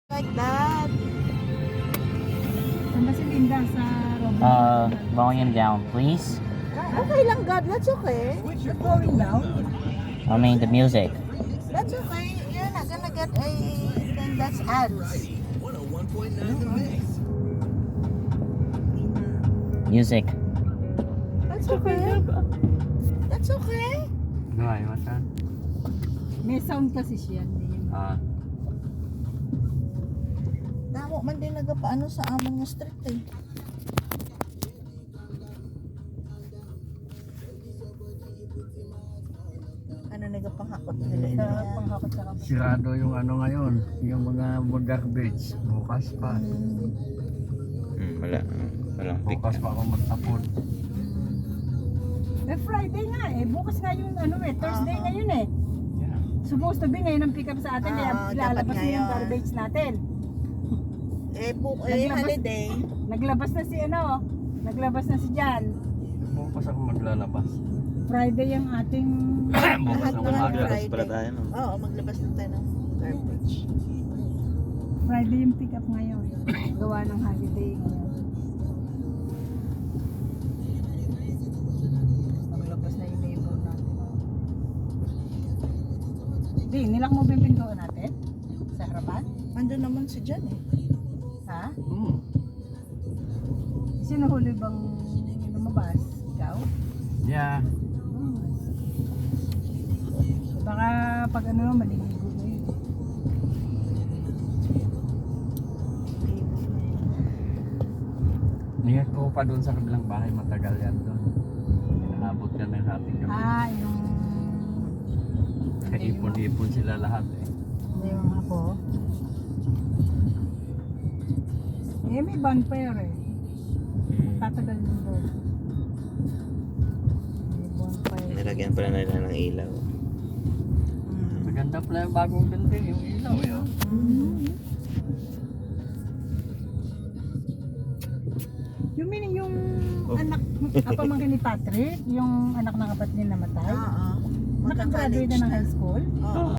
Like that. Saan ba si Linda sa Robin? Volume down, please. Okay lang, God. That's okay. You're going down? I mean the music. That's okay. You're not gonna get a thing that's ads. Music. That's okay. That's okay. Ay, matan. May sound kasi siya. Damo man din nagapaano sa amon nga street eh. Ano nagapanghakot nila Sa yan? panghakot sa kapatid. Sirado yung ano ngayon, yung mga garbage. Bukas pa. Walang Bukas pa ako magtapon. Eh, Friday nga eh. Bukas nga yung ano eh. Thursday Ah. ngayon eh. Yeah. Supposed to be ngayon ang pick up sa atin. Kaya Ah, lalabas dapat na yung ngayon. garbage natin. Naglabas- Holiday. Naglabas na si ano. Naglabas na si Jan. Bukas ako maglalabas. Friday yung ating Bukas Lahat ako naman maglalabas. Friday. Oo, maglabas na tayo ng garbage. Friday yung pick up ngayon. Gawa ng holiday ngayon. Maglabas na yung labor natin. Di, nilak mo ba yung pintuan natin? Sa harapan? Andun naman si Jan eh. Ha? Hmm. Huli bang lumabas? Ikaw? Yeah. Baka pag ano, maliligo na yun. Ingat ko pa doon sa kabilang bahay, matagal yan doon. Inaabot yan ng ating gabi. Yung... Kaipon-ipon sila lahat eh. Yung ako. Eh, may bonfire eh. Tatagal din doon. May bonfire. Nilagyan pala nila ng ilaw. Maganda pala yung bagong building, yung ilaw yun. Yung meaning yung anak, pamangkin ni Patrick, yung anak ng kapatid niya namatay. Oo. Nakagraduate na ng high school. Oo.